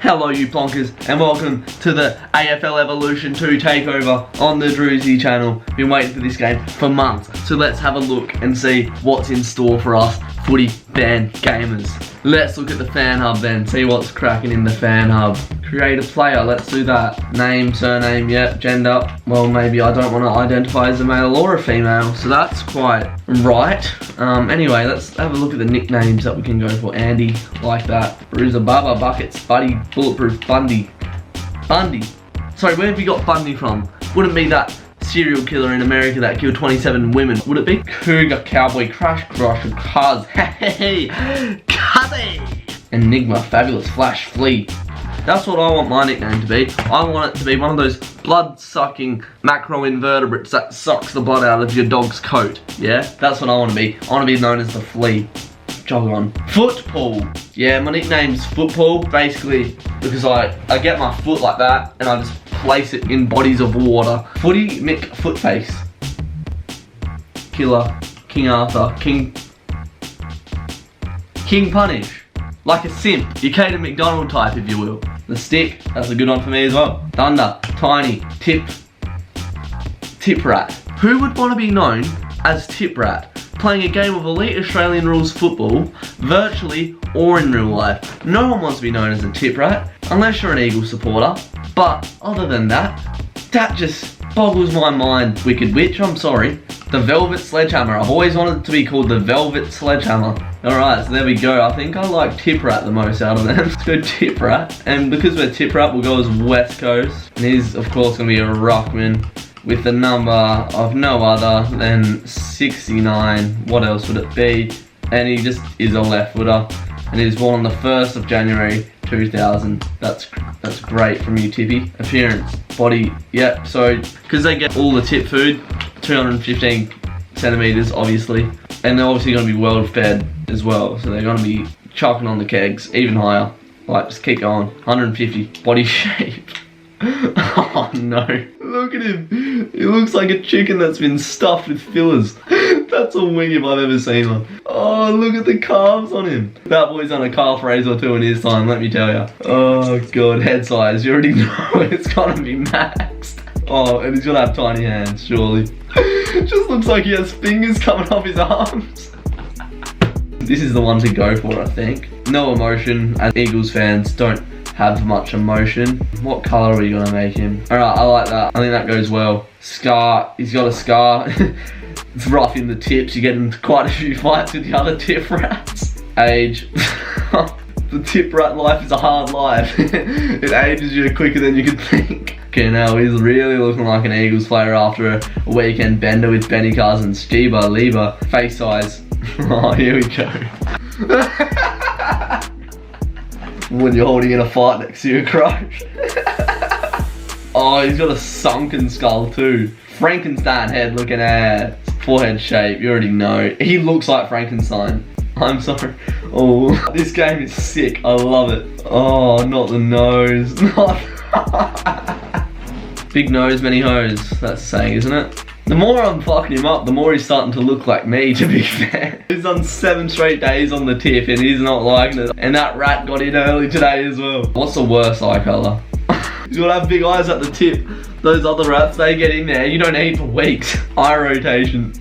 Hello you plonkers, and welcome to the AFL Evolution 2 takeover on the Drewzy channel. Been waiting for this game for months, so let's have a look and see what's in store for us footy fan gamers. Let's look at the fan hub then, see what's cracking in the fan hub. Create a player, let's do that. Name, surname, yep, gender. Well, maybe I don't want to identify as a male or a female, so that's quite right. Anyway, let's have a look at the nicknames that we can go for. Andy, like that. Bruiser, Baba, Buckets, Buddy, Bulletproof, Bundy. Bundy. Sorry, where have we got Bundy from? Wouldn't be that serial killer in America that killed 27 women, would it be? Cougar, Cowboy, Crash, Crusher, Cuz, hey, Cuzzy! Enigma, Fabulous, Flash, Flea. That's what I want my nickname to be. I want it to be one of those blood-sucking macroinvertebrates that sucks the blood out of your dog's coat. Yeah, that's what I want to be. I want to be known as the Flea. Jog on. Football. Yeah, my nickname's Football, basically because I get my foot like that and I just place it in bodies of water. Footy Mick Footface. Killer. King Arthur. King Punish. Like a simp. You Cater McDonald type, if you will. The Stick, that's a good one for me as well. Thunder, Tiny, Tip Rat. Who would want to be known as Tip Rat? Playing a game of elite Australian rules football, virtually or in real life. No one wants to be known as a Tip Rat, unless you're an Eagles supporter. But other than that, that just boggles my mind, Wicked Witch, I'm sorry. The Velvet Sledgehammer. I've always wanted it to be called the Velvet Sledgehammer. Alright, so there we go. I think I like Tip Rat the most out of them. Let's go Tip Rat. And because we're Tip Rat, we'll go as West Coast. And he's, of course, going to be a ruckman with the number of no other than 69. What else would it be? And he just is a left footer. And he was born on the 1st of January 2000. That's great from you, Tippy. Appearance, body, yep. So, because they get all the tip food, 215 centimeters, obviously. And they're obviously going to be well fed as well. So they're going to be chucking on the kegs, even higher. Like, just keep going. 150. Body shape. Oh no. Look at him. He looks like a chicken that's been stuffed with fillers. That's a wing if I've ever seen one. Oh, look at the calves on him. That boy's done a calf raise or two in his time, let me tell you. Oh god, head size. You already know it's gonna be maxed. Oh, and he's gonna have tiny hands, surely. Just looks like he has fingers coming off his arms. This is the one to go for, I think. No emotion, as Eagles fans don't have much emotion. What colour are we gonna make him? Alright, I like that. I think that goes well. Scar, he's got a scar. It's rough in the tips. You get into quite a few fights with the other Tip Rats. Age. The Tip Rat life is a hard life. It ages you quicker than you could think. Okay, now he's really looking like an Eagles player after a weekend bender with Benny Cousins. Jeeba, Lieber, face size. Oh, here we go. When you're holding in a fight next to your crush. Oh, he's got a sunken skull too. Frankenstein head looking at. Forehead shape, you already know. He looks like Frankenstein. I'm sorry. Oh, this game is sick. I love it. Oh, not the nose. Big nose, many hoes. That's saying, isn't it? The more I'm fucking him up, the more he's starting to look like me, to be fair. He's done 7 straight days on the tip and he's not liking it. And that rat got in early today as well. What's the worst eye colour? He's got to have big eyes at the tip. Those other rats, they get in there. You don't eat for weeks. Eye rotation.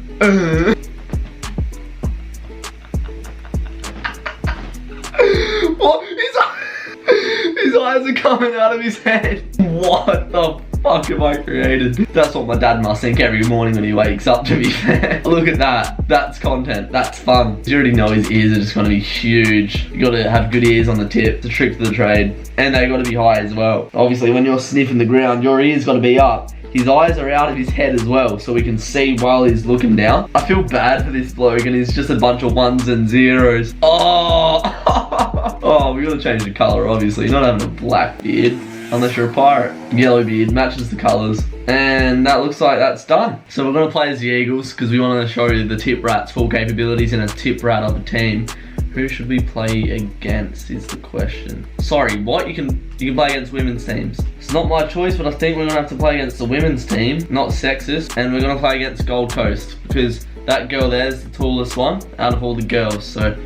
What? His eyes are coming out of his head. What the fuck have I created? That's what my dad must think every morning when he wakes up, to be fair. Look at that. That's content. That's fun. You already know his ears are just going to be huge. You got to have good ears on the tip. It's a trick to the trade. And they got to be high as well. Obviously, when you're sniffing the ground, your ears got to be up. His eyes are out of his head as well, so we can see while he's looking down. I feel bad for this bloke, and he's just a bunch of 1s and 0s. Oh! Oh, we gotta change the colour, obviously. You're not having a black beard, unless you're a pirate. Yellow beard matches the colours. And that looks like that's done. So we're gonna play as the Eagles, because we want to show you the Tip Rat's full capabilities in a Tip Rat of a team. Who should we play against is the question. Sorry, what? You can play against women's teams. It's not my choice, but I think we're gonna have to play against the women's team, not sexist, and we're gonna play against Gold Coast because that girl there's the tallest one out of all the girls. So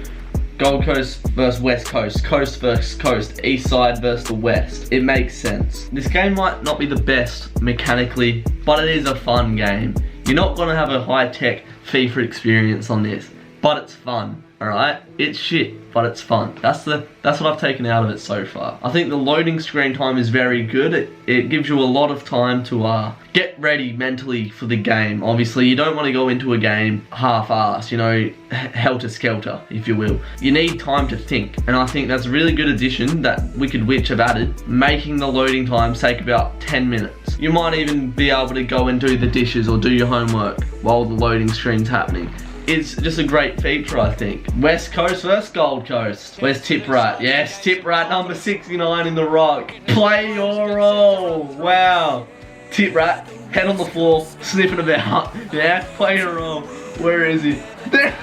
Gold Coast versus West Coast, Coast versus Coast, East Side versus the West. It makes sense. This game might not be the best mechanically, but it is a fun game. You're not gonna have a high-tech FIFA experience on this, but it's fun. Alright, it's shit, but it's fun. That's what I've taken out of it so far. I think the loading screen time is very good. It gives you a lot of time to get ready mentally for the game. Obviously, you don't want to go into a game half-assed, you know, helter-skelter, if you will. You need time to think, and I think that's a really good addition that Wicked Witch have added, making the loading times take about 10 minutes. You might even be able to go and do the dishes or do your homework while the loading screen's happening. It's just a great feature, I think. West Coast versus Gold Coast. Where's Tiprat? Yes, Tiprat, number 69 in the rock. Play your role. Wow. Tiprat, head on the floor, sniffing about. Yeah, play your role. Where is he? There.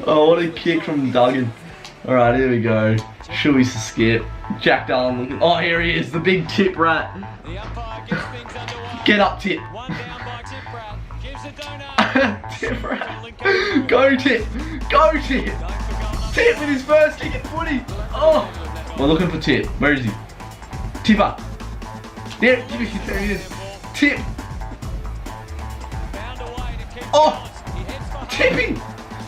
Oh, what a kick from Duggan. Alright, here we go. Shuey's to skip. Jack Darlin looking. Oh, here he is, the big Tiprat. Get up, Tip. Tiprat. Go Tip. Go Tip. Tip with his first kick at footy. Oh. We're looking for Tip. Where is he? Tipper. There he is. Tip. Oh. Tippy.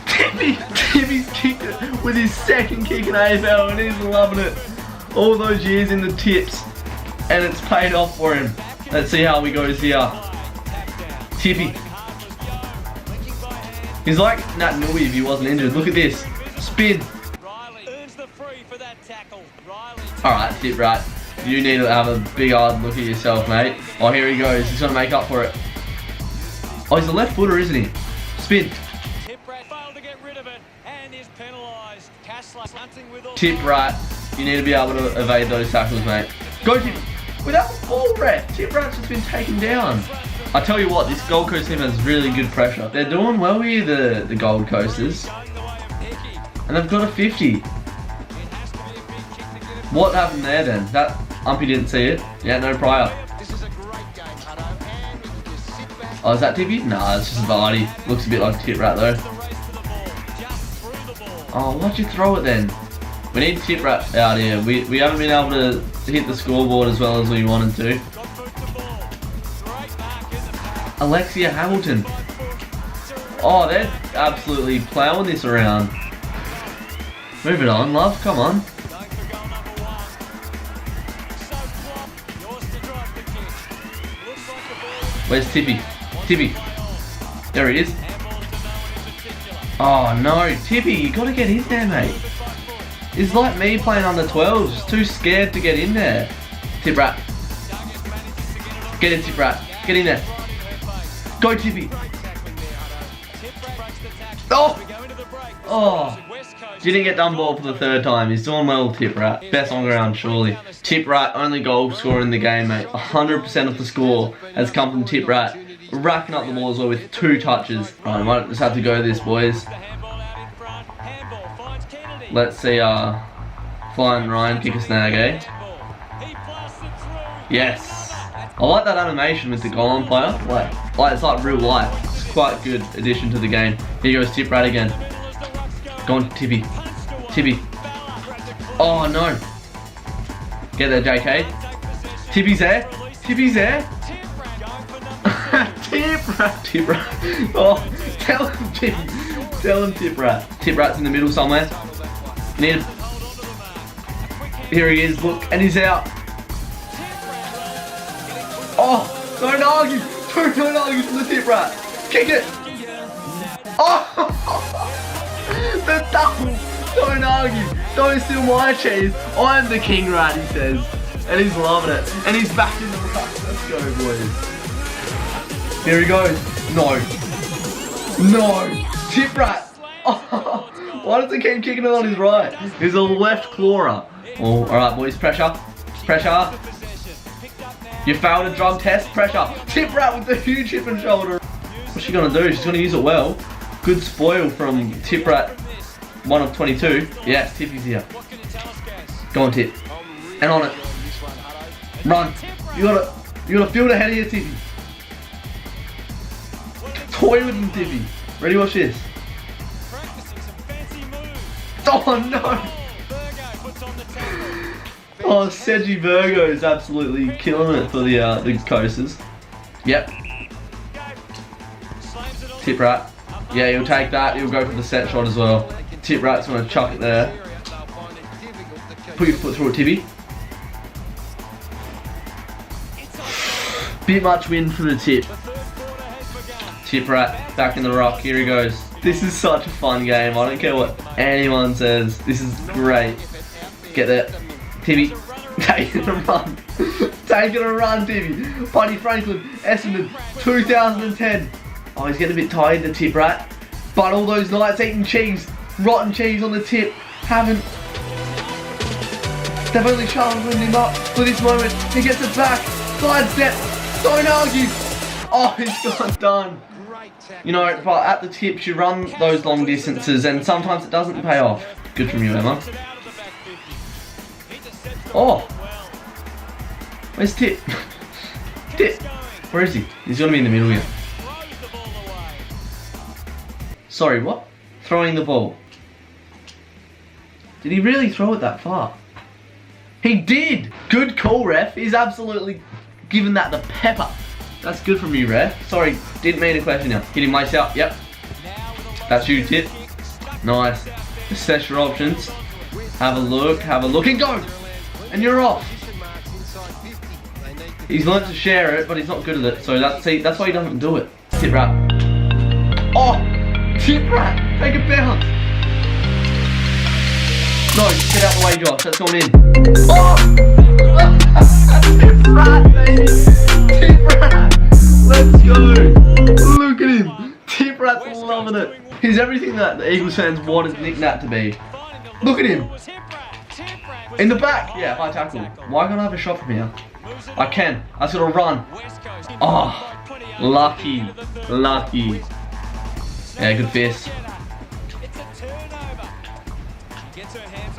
Tippy's kicked it with his second kick in AFL and he's loving it. All those years in the tips and it's paid off for him. Let's see how he goes here. Tippy. He's like Nat Nui if he wasn't injured. Look at this. Spin. Alright, Tip Rat. You need to have a big hard look at yourself, mate. Oh, here he goes. He's going to make up for it. Oh, he's a left footer, isn't he? Spin. Tip Rat. You need to be able to evade those tackles, mate. Go Tip. Without the ball, Brett. Tip Rat's just been taken down. I tell you what, this Gold Coast team has really good pressure. They're doing well here, the Gold Coasters. And they've got a 50. What happened there then? That Umpy didn't see it. Yeah, no prior. Oh, is that Tippy? Nah, it's just Vardy. Looks a bit like Tip Rat though. Oh, why'd you throw it then? We need Tip Rat out here. We haven't been able to hit the scoreboard as well as we wanted to. Alexia Hamilton. Oh, they're absolutely ploughing this around. Move it on, love. Come on. Where's Tippy? Tippy. There he is. Oh no, Tippy, you gotta get in there, mate. It's like me playing under 12s, just too scared to get in there. Tip Rat. Get in, Tip Rat. Get in there. Go, Tippy. Oh! Oh! Didn't get done ball for the third time. He's doing well, Tip Rat. Best on ground, surely. Tip Rat, only goal scorer in the game, mate. 100% of the score has come from Tip Rat. Racking up the ball as well with 2 touches. Right, I might just have to go this, boys. Let's see, Flying Ryan kick a snag, eh? Yes. I like that animation with the golem player. Like it's like real life. It's quite a good addition to the game. Here goes Tip Rat again. Go on, Tippy. Tippy. Oh no. Get there, JK. Tippy's there. Tippy's there. Tip Rat. Tip Rat. Oh, tell him, Tippy. Tell him, Tip Rat. Tip Rat's in the middle somewhere. Need him. Here he is, look, and he's out. Oh, don't argue. Don't argue from the Tip Rat. Kick it. Oh, the double. Don't argue. Don't steal my cheese. I'm the king rat, he says. And he's loving it. And he's back in the ruck. Let's go, boys. Here he goes. No. No. Tip Rat. Oh, why does he keep kicking it on his right? He's a left clawer. Oh, alright, boys. Pressure. Pressure. You failed a drug test. Pressure. Tip Rat with the huge hip and shoulder. What's she going to do? She's going to use it well. Good spoil from Tip Rat. 1 of 22. Yes, Tippy's here. Go on, Tip. And on it. Run. You gotta field ahead of your Tippy. Toy with him, Tippy. Ready, watch this. Oh no! Oh, Sergi Virgo is absolutely killing it for the coasters. Yep. Tip rat. Yeah, he'll take that. He'll go for the set shot as well. Tip rat's gonna chuck it there. Put your foot through it, Tibby. Bit much wind for the tip. Tip rat back in the rock. Here he goes. This is such a fun game. I don't care what anyone says. This is great. Get there. Tibby. Take it and run. Take it and run, Tibby. Buddy Franklin, Essendon, 2010. Oh, he's getting a bit tired, the tip rat. But all those nights eating cheese, rotten cheese on the tip, they've only sharpened him up for this moment. He gets it back. Side step. Don't argue. Oh, he's got done. You know, but at the tips you run those long distances and sometimes it doesn't pay off. Good from you, Emma. Oh. Where's Tip? Tip. Where is he? He's gonna be in the middle here. Sorry, what? Throwing the ball. Did he really throw it that far? He did! Good call, ref. He's absolutely given that the pepper. That's good from you, ref. Sorry, didn't mean to question you. Hit him myself. Yep. That's you, Tip. Nice. Assess your options. Have a look, and go! And you're off. He's learnt to share it, but he's not good at it. So that's why he doesn't do it. Tip rat. Oh! Tip rat! Take a bounce! No, get out the way, Josh. That's going in. Oh! Tip rat, baby! Tip rat! Let's go! Look at him! Tip rat's loving it. He's everything that the Eagles fans wanted Nick Nat to be. Look at him! In the back! Yeah, high tackle. Why can't I have a shot from here? I can. I just gotta run. Oh, lucky. Lucky. Yeah, good fist.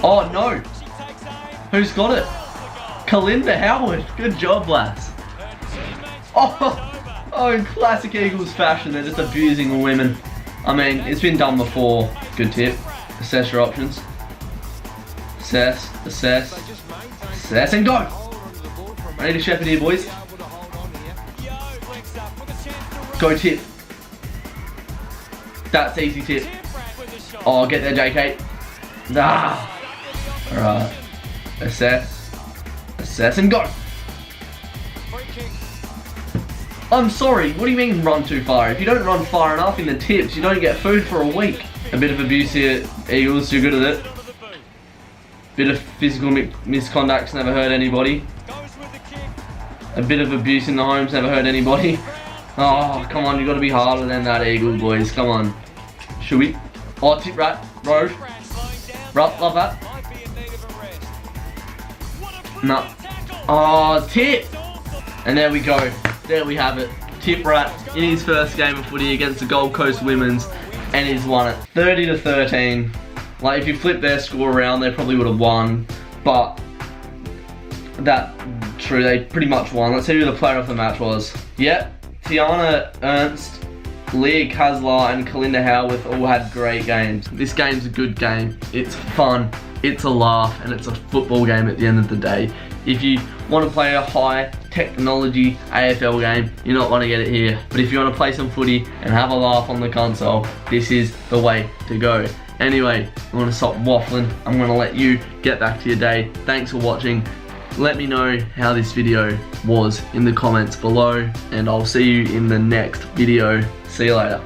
Oh no! Who's got it? Kalinda Howard. Good job, lads. Oh, in classic Eagles fashion, they're just abusing women. I mean, it's been done before. Good tip. Assess your options. Assess, and go! I need a shepherd here, boys. Go tip. That's easy tip. Oh, get there, JK. Ah. Alright. Assess, and go! I'm sorry, what do you mean run too far? If you don't run far enough in the tips, you don't get food for a week. A bit of abuse here, Eagles, you're good at it. Bit of physical misconduct's never hurt anybody. A bit of abuse in the homes never hurt anybody. Oh, come on, you gotta be harder than that, Eagle boys. Come on. Should we? Oh, tip rat, road. Love that. No. Oh, tip. And there we go. There we have it. Tip rat in his first game of footy against the Gold Coast Women's, and he's won it 30-13. Like, if you flip their score around, they probably would have won, but true, they pretty much won. Let's see who the player of the match was. Yep, Tiana Ernst, Leah Kaslar, and Kalinda Howarth all had great games. This game's a good game. It's fun, it's a laugh, and it's a football game at the end of the day. If you want to play a high technology AFL game, you're not going to get it here. But if you want to play some footy and have a laugh on the console, this is the way to go. Anyway, I'm going to stop waffling. I'm going to let you get back to your day. Thanks for watching. Let me know how this video was in the comments below, and I'll see you in the next video. See you later.